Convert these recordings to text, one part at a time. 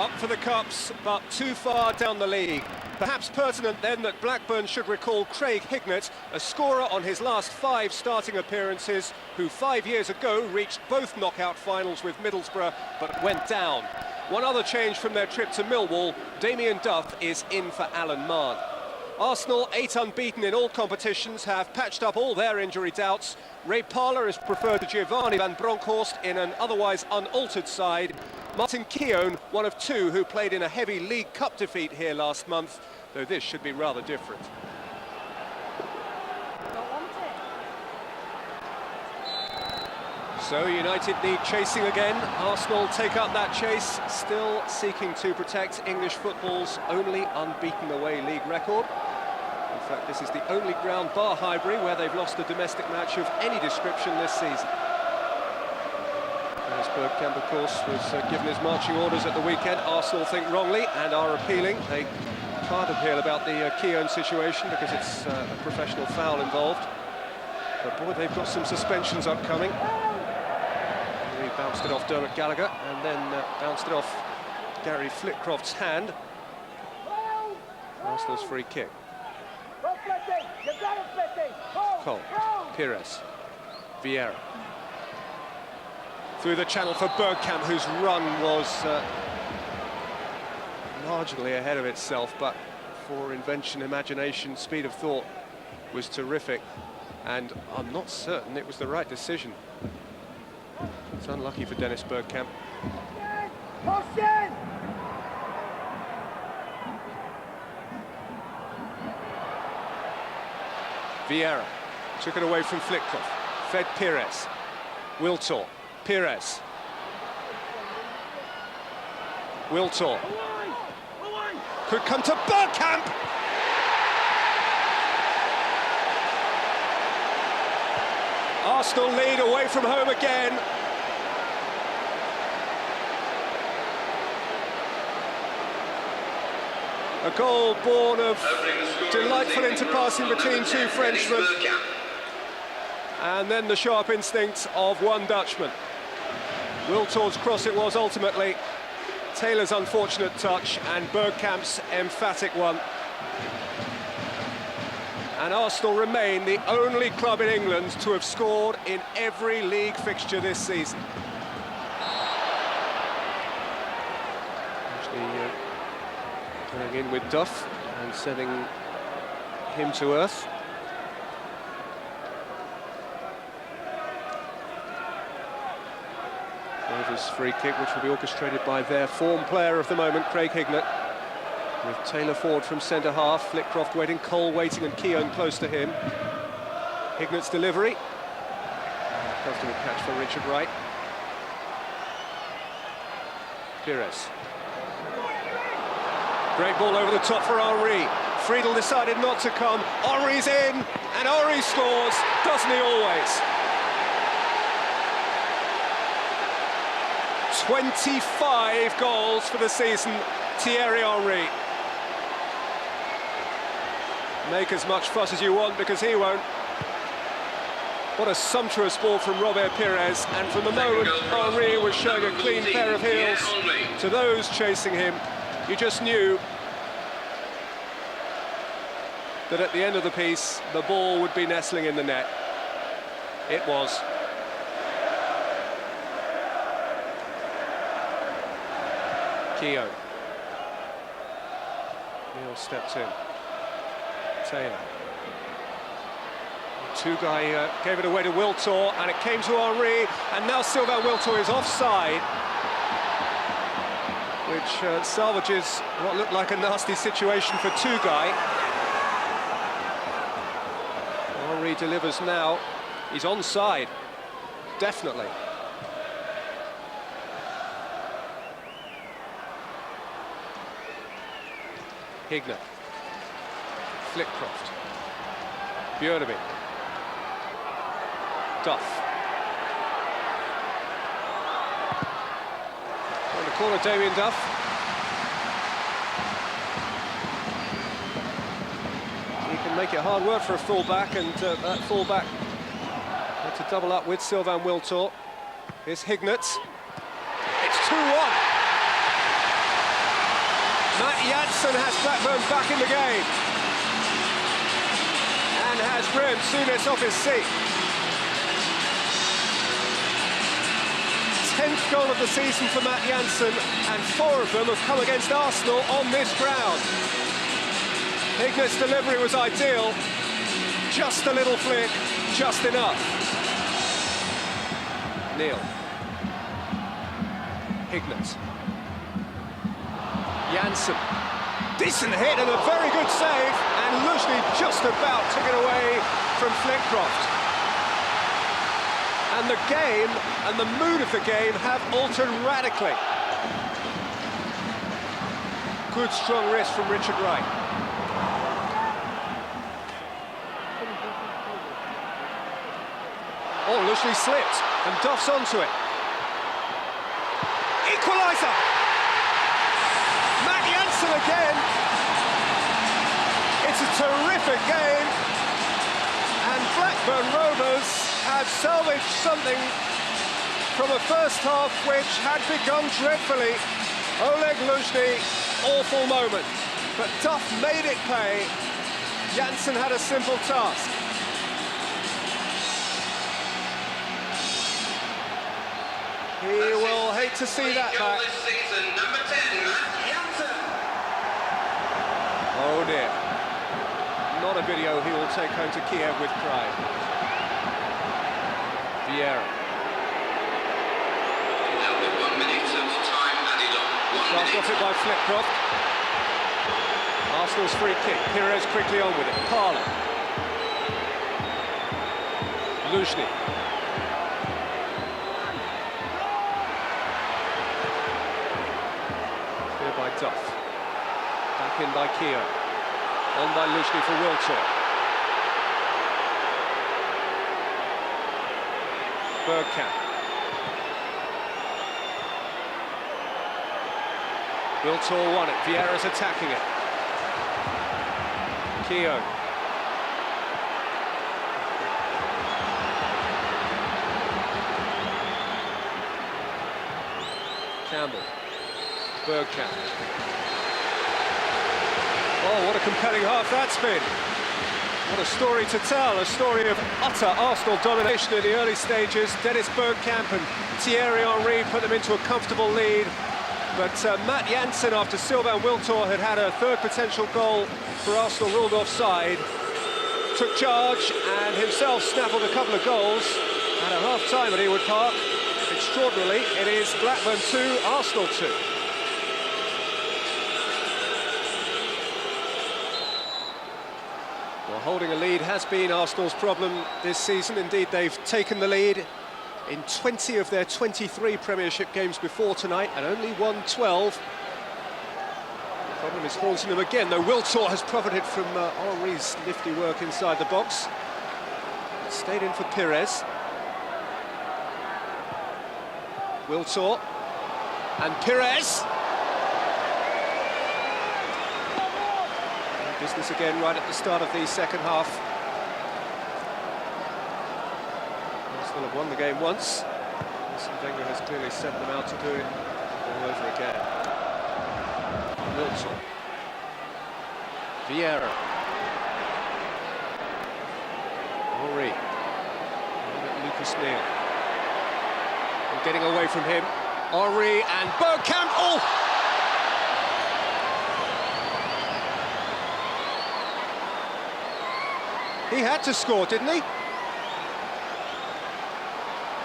Up for the Cups, but too far down the league. Perhaps pertinent then that Blackburn should recall Craig Hignett, a scorer on his last 5 starting appearances, who 5 years ago reached both knockout finals with Middlesbrough, but went down. One other change from their trip to Millwall, Damien Duff is in for Alan Mahon. Arsenal, 8 unbeaten in all competitions, have patched up all their injury doubts. Ray Parlour is preferred to Giovanni van Bronckhorst in an otherwise unaltered side. Martin Keown, one of 2 who played in a heavy League Cup defeat here last month, though this should be rather different. So United need chasing again. Arsenal take up that chase, still seeking to protect English football's only unbeaten away league record. In fact, this is the only ground bar Highbury where they've lost a domestic match of any description this season. As Bergkamp, of course, was given his marching orders at the weekend. Arsenal think wrongly and are appealing. They can't appeal about the Keown situation because it's a professional foul involved. But boy, they've got some suspensions upcoming. He bounced it off Dermot Gallagher and then bounced it off Gary Flitcroft's hand. Arsenal's free kick. Cole, Pires, Vieira. Through the channel for Bergkamp, whose run was marginally ahead of itself, but for invention, imagination, speed of thought was terrific. And I'm not certain it was the right decision. It's unlucky for Dennis Bergkamp. Vieira took it away from Flitcroft, fed Pires, Wiltor, Pires, Wiltor, could come to Bergkamp! Arsenal lead away from home again. A goal born of delightful interpassing between 2 Frenchmen. And then the sharp instincts of 1 Dutchman. Wiltor's cross it was ultimately. Taylor's unfortunate touch and Bergkamp's emphatic one. And Arsenal remain the only club in England to have scored in every league fixture this season. Actually, going in with Duff and sending him to earth. Rovers free kick, which will be orchestrated by their form player of the moment, Craig Hignett. With Taylor forward from centre-half, Flitcroft waiting, Cole waiting and Keown close to him. Hignett's delivery. Comfortable catch for Richard Wright. Pires. Great ball over the top for Henry. Friedel decided not to come. Henry's in, and Henry scores, doesn't he always? 25 goals for the season, Thierry Henry. Make as much fuss as you want because he won't. What a sumptuous ball from Robert Pires, and from the moment Henry was showing a clean pair of heels to those chasing him, you just knew that at the end of the piece the ball would be nestling in the net. It was. Keown. Neil stepped in. Taylor. Two-guy gave it away to Wiltor, and it came to Henry, and now Sylvain Wiltor is offside, which salvages what looked like a nasty situation for Two-guy. Henry delivers now. He's onside, definitely. Hignett, Flitcroft, Björneby, Duff. On the corner, Damien Duff. He can make it hard work for a full-back, and that full-back had to double up with Sylvain Wiltor. Here's Hignett. It's 2-1. Matt Jansen has Blackburn back in the game. And has Graham Souness off his seat. 10th goal of the season for Matt Jansen, and 4 of them have come against Arsenal on this ground. Hignett's delivery was ideal. Just a little flick, just enough. Neil. Hignett. Jansen. Decent hit and a very good save, and Luzhny just about took it away from Flitcroft. And the game and the mood of the game have altered radically. Good strong wrist from Richard Wright. Oh, Luzhny slipped and Duff's onto it. Equaliser! Matt Jansen again. It's a terrific game, and Blackburn Rovers have salvaged something from a first half which had begun dreadfully. Oleg Luzhny, awful moment, but Duff made it pay. Jansen had a simple task. He will hate to see that back. Oh dear. Not a video he will take home to Kiev with pride. Vieira. Now with 1 minute of time added on. Starts off it by Flitcroft. Arsenal's free kick. Pires quickly on with it. Parler. Luzhny. Here by Duff. Back in by Keogh. On by Luzhny for Wiltor. Bergkamp. Wiltor won it. Vieira's attacking it. Keogh. Campbell. Bergkamp. Oh, what a compelling half that's been. What a story to tell, a story of utter Arsenal domination in the early stages. Dennis Bergkamp and Thierry Henry put them into a comfortable lead. But Matt Jansen, after Sylvain Wiltor had a third potential goal for Arsenal ruled offside, took charge and himself snaffled a couple of goals at a half-time at Ewood Park. Extraordinarily, it is Blackburn 2, Arsenal 2. Well, holding a lead has been Arsenal's problem this season. Indeed, they've taken the lead in 20 of their 23 Premiership games before tonight and only won 12. The problem is haunting them again, though Wiltor has profited from Henry's nifty work inside the box. Stayed in for Pires. Wiltor and Pires. Business again right at the start of the second half. Arsenal have won the game once. Wenger has clearly sent them out to do it all over again. Wilson. Vieira. Henry. Lucas Neal. And getting away from him. Henry and Bergkamp. Oh! He had to score, didn't he?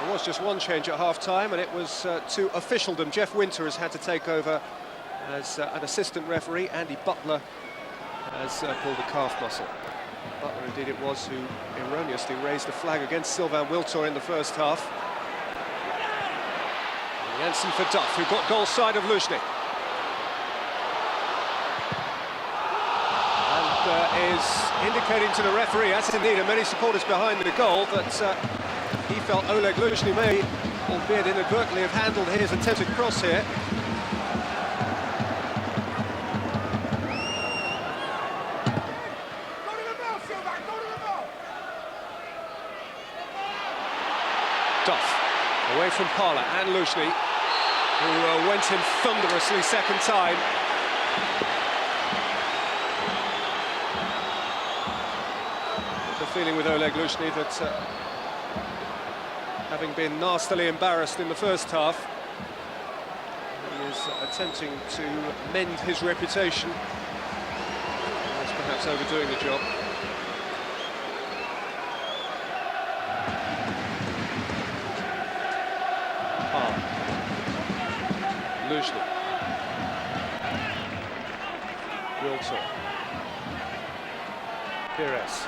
There was just one change at half-time, and it was to officialdom. Jeff Winter has had to take over as an assistant referee. Andy Butler has pulled a calf muscle. Butler, indeed, it was who erroneously raised the flag against Sylvain Wiltor in the first half. And Jansen for Duff, who got goal side of Luzhny. Is indicating to the referee, as indeed are many supporters behind the goal, that he felt Oleg Luzhny may, albeit inadvertently, have handled his attempted cross here. Duff, away from Parler and Luzhny, who went in thunderously second time. The feeling with Oleg Lushny that having been nastily embarrassed in the first half, he is attempting to mend his reputation. He's perhaps overdoing the job. Lushny. Wilton. Pires.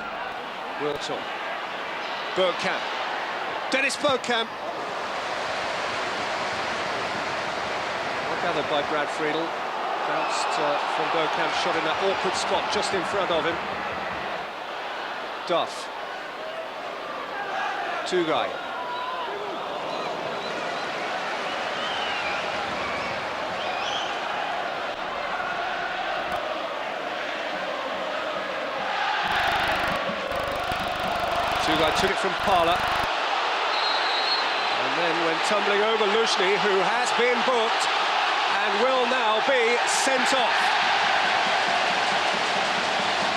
Wilton. Bergkamp. Dennis Bergkamp. Well gathered by Brad Friedel. Bounced from Bergkamp, shot in that awkward spot just in front of him. Duff. Two-guy. Two-guy took it from Parla. And then went tumbling over Lushny, who has been booked and will now be sent off.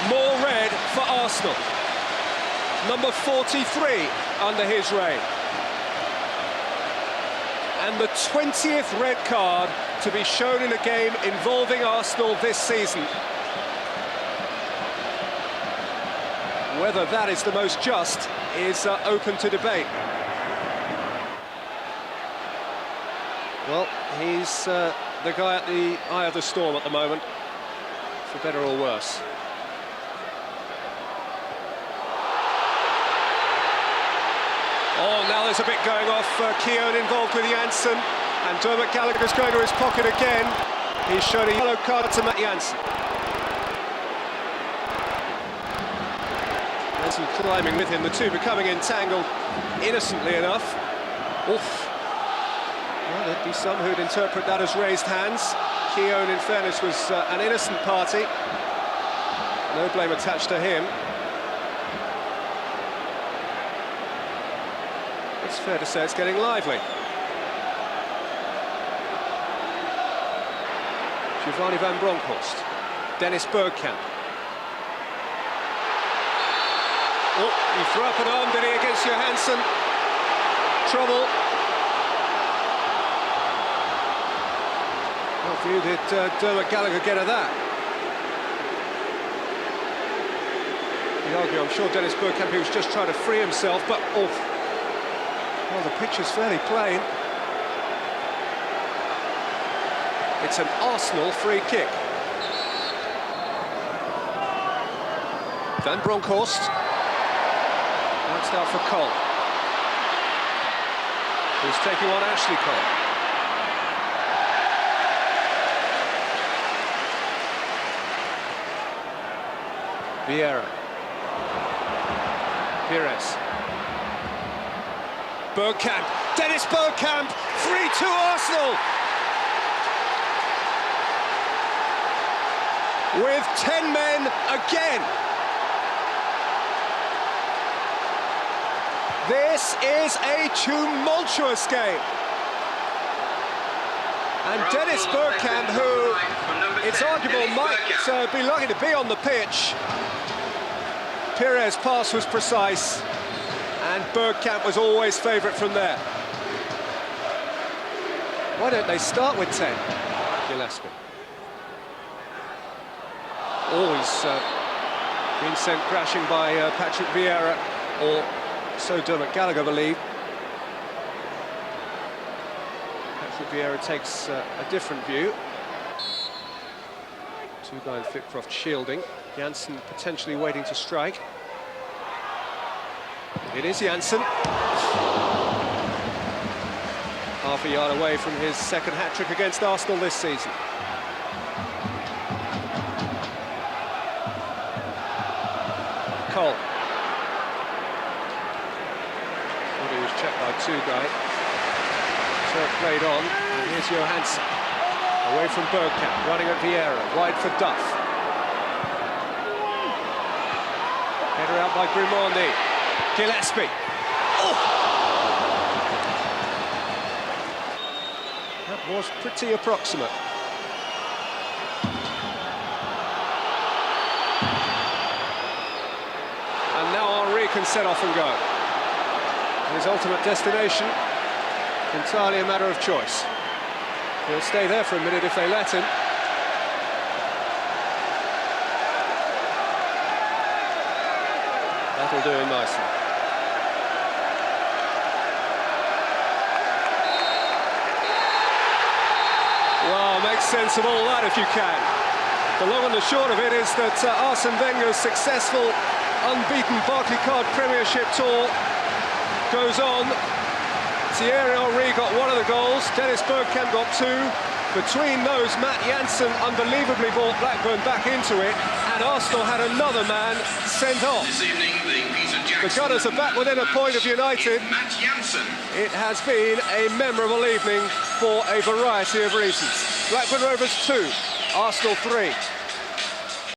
More red for Arsenal. Number 43 under his reign. And the 20th red card to be shown in a game involving Arsenal this season. Whether that is the most just is open to debate. Well, he's the guy at the eye of the storm at the moment, for better or worse. Oh, now there's a bit going off. Keown involved with Jansen, and Dermot Gallagher's going to his pocket again. He's shown a yellow card to Matt Jansen. Jansen climbing with him, the two becoming entangled innocently enough. Oof. Well, there'd be some who'd interpret that as raised hands. Keown, in fairness, was an innocent party. No blame attached to him. It's fair to say it's getting lively. Giovanni van Bronckhorst. Dennis Bergkamp. Oh, he threw up an arm, did he, against Jansen? Trouble. What view did Dermot Gallagher get of that? You'd argue, I'm sure Dennis Bergkamp, he was just trying to free himself, but oh. Well, the picture's fairly plain. It's an Arsenal free kick. Van Bronckhorst. Bounced out for Cole. Who's taking on Ashley Cole. Vieira. Pires. Bergkamp, Dennis Bergkamp, 3-2 Arsenal! With 10 men again. This is a tumultuous game. And Dennis Bergkamp, who it's arguable might be lucky to be on the pitch. Pires' pass was precise. And Bergkamp was always favourite from there. Why don't they start with 10? Gillespie. Oh, he's been sent crashing by Patrick Vieira, or so Dermot Gallagher believed. Patrick Vieira takes a different view. Two-guy and Flitcroft shielding. Jansen potentially waiting to strike. It is Jansen. Half a yard away from his second hat-trick against Arsenal this season. Cole. Thought he was checked by two-guy. So it played on, and here's Johansson. Away from Bergkamp, running at Vieira, wide for Duff. Header out by Grimandi. Gillespie. Oh! That was pretty approximate. can set off and go. His ultimate destination, entirely a matter of choice. He'll stay there for a minute if they let him. That'll do him nicely. Well, make sense of all that if you can. The long and the short of it is that Arsene Wenger's successful, unbeaten Barclaycard Premiership tour goes on. Thierry Henry got one of the goals, Dennis Bergkamp got two. Between those, Matt Jansen unbelievably brought Blackburn back into it, and Arsenal had another man sent off. This evening, The Gunners are back within a point of United. Matt Jansen. It has been a memorable evening for a variety of reasons. Blackburn Rovers 2, Arsenal 3.